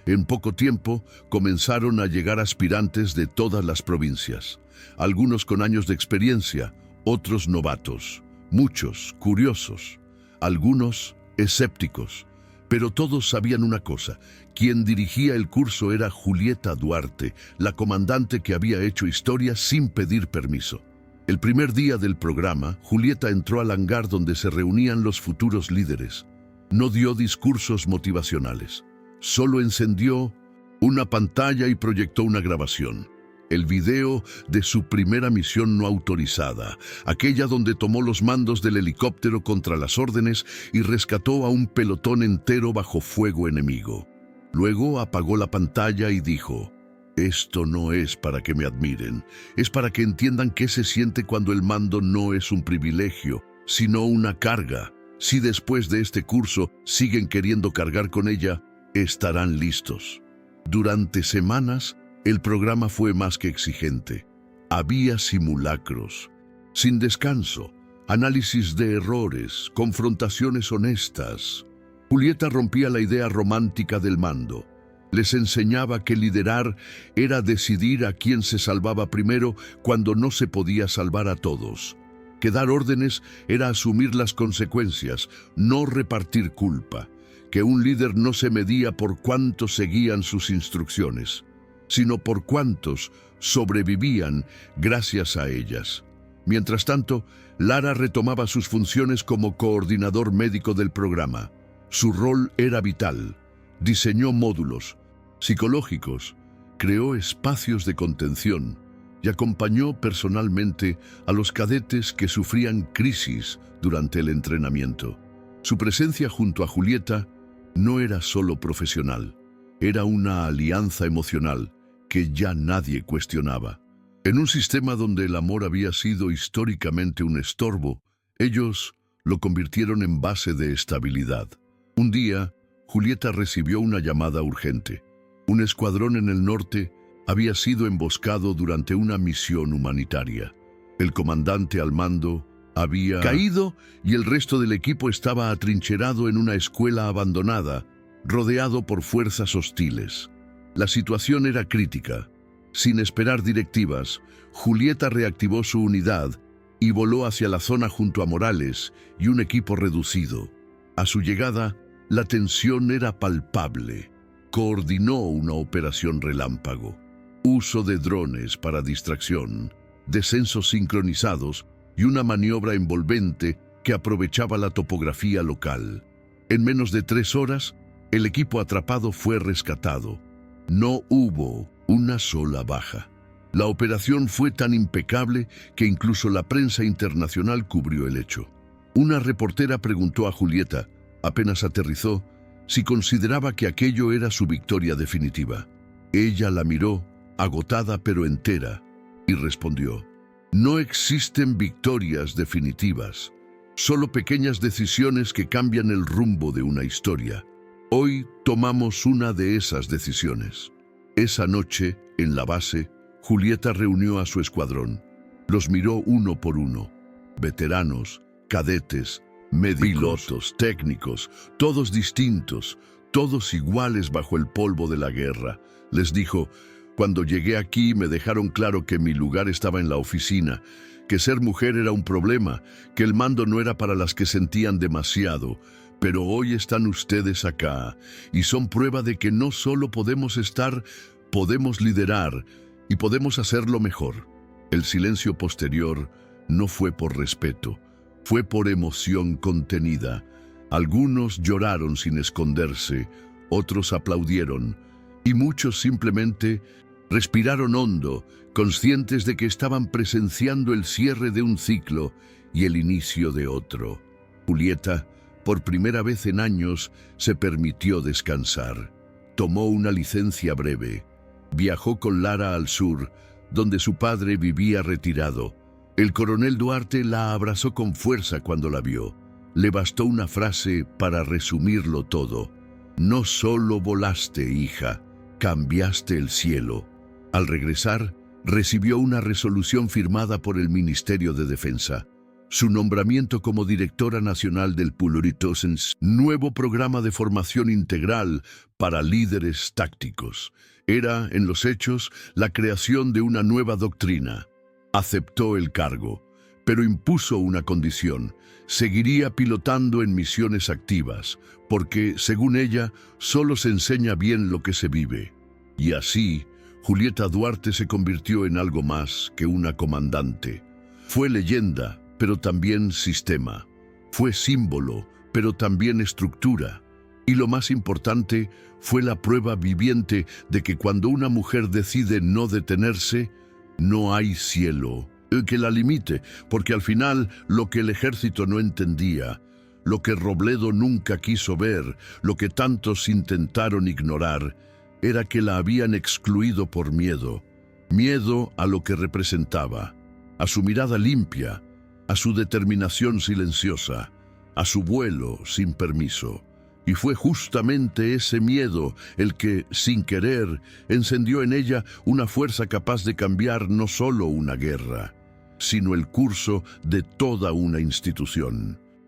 Speaker 1: En poco tiempo comenzaron a llegar aspirantes de todas las provincias, algunos con años de experiencia, otros novatos, muchos curiosos, algunos escépticos, pero todos sabían una cosa: quien dirigía el curso era Julieta Duarte, la comandante que había hecho historia sin pedir permiso. El primer día del programa, Julieta entró al hangar donde se reunían los futuros líderes. No dio discursos motivacionales. Solo encendió una pantalla y proyectó una grabación. El video de su primera misión no autorizada, aquella donde tomó los mandos del helicóptero contra las órdenes y rescató a un pelotón entero bajo fuego enemigo. Luego apagó la pantalla y dijo: «Esto no es para que me admiren, es para que entiendan qué se siente cuando el mando no es un privilegio, sino una carga. Si después de este curso siguen queriendo cargar con ella, estarán listos». Durante semanas, el programa fue más que exigente. Había simulacros, sin descanso, análisis de errores, confrontaciones honestas. Julieta rompía la idea romántica del mando. Les enseñaba que liderar era decidir a quién se salvaba primero cuando no se podía salvar a todos. Que dar órdenes era asumir las consecuencias, no repartir culpa. Que un líder no se medía por cuántos seguían sus instrucciones, sino por cuántos sobrevivían gracias a ellas. Mientras tanto, Lara retomaba sus funciones como coordinador médico del programa. Su rol era vital. Diseñó módulos psicológicos, creó espacios de contención y acompañó personalmente a los cadetes que sufrían crisis durante el entrenamiento. Su presencia junto a Julieta no era solo profesional, era una alianza emocional que ya nadie cuestionaba. En un sistema donde el amor había sido históricamente un estorbo, ellos lo convirtieron en base de estabilidad. Un día, Julieta recibió una llamada urgente. Un escuadrón en el norte había sido emboscado durante una misión humanitaria. El comandante al mando había caído y el resto del equipo estaba atrincherado en una escuela abandonada, rodeado por fuerzas hostiles. La situación era crítica. Sin esperar directivas, Julieta reactivó su unidad y voló hacia la zona junto a Morales y un equipo reducido. A su llegada, la tensión era palpable. Coordinó una operación relámpago, uso de drones para distracción, descensos sincronizados y una maniobra envolvente que aprovechaba la topografía local. En menos de 3 horas, el equipo atrapado fue rescatado. No hubo una sola baja. La operación fue tan impecable que incluso la prensa internacional cubrió el hecho. Una reportera preguntó a Julieta, apenas aterrizó, si consideraba que aquello era su victoria definitiva. Ella la miró, agotada pero entera, y respondió: «No existen victorias definitivas, solo pequeñas decisiones que cambian el rumbo de una historia. Hoy tomamos una de esas decisiones». Esa noche, en la base, Julieta reunió a su escuadrón. Los miró uno por uno. Veteranos, cadetes, médicos, pilotos, técnicos, todos distintos, todos iguales bajo el polvo de la guerra. Les dijo: «Cuando llegué aquí me dejaron claro que mi lugar estaba en la oficina, que ser mujer era un problema, que el mando no era para las que sentían demasiado. Pero hoy están ustedes acá y son prueba de que no solo podemos estar, podemos liderar y podemos hacerlo mejor». El silencio posterior no fue por respeto, fue por emoción contenida. Algunos lloraron sin esconderse, otros aplaudieron y muchos simplemente respiraron hondo, conscientes de que estaban presenciando el cierre de un ciclo y el inicio de otro. Julieta, por primera vez en años, se permitió descansar. Tomó una licencia breve. Viajó con Lara al sur, donde su padre vivía retirado. El coronel Duarte la abrazó con fuerza cuando la vio. Le bastó una frase para resumirlo todo: «No solo volaste, hija, cambiaste el cielo». Al regresar, recibió una resolución firmada por el Ministerio de Defensa. Su nombramiento como directora nacional del Pluritusens, nuevo programa de formación integral para líderes tácticos. Era, en los hechos, la creación de una nueva doctrina. Aceptó el cargo, pero impuso una condición: seguiría pilotando en misiones activas, porque, según ella, solo se enseña bien lo que se vive. Y así, Julieta Duarte se convirtió en algo más que una comandante. Fue leyenda, pero también sistema. Fue símbolo, pero también estructura. Y lo más importante fue la prueba viviente de que cuando una mujer decide no detenerse, no hay cielo que la limite, porque al final lo que el ejército no entendía, lo que Robledo nunca quiso ver, lo que tantos intentaron ignorar, era que la habían excluido por miedo. Miedo a lo que representaba, a su mirada limpia, a su determinación silenciosa, a su vuelo sin permiso. Y fue justamente ese miedo el que, sin querer, encendió en ella una fuerza capaz de cambiar no solo una guerra, sino el curso de toda una institución.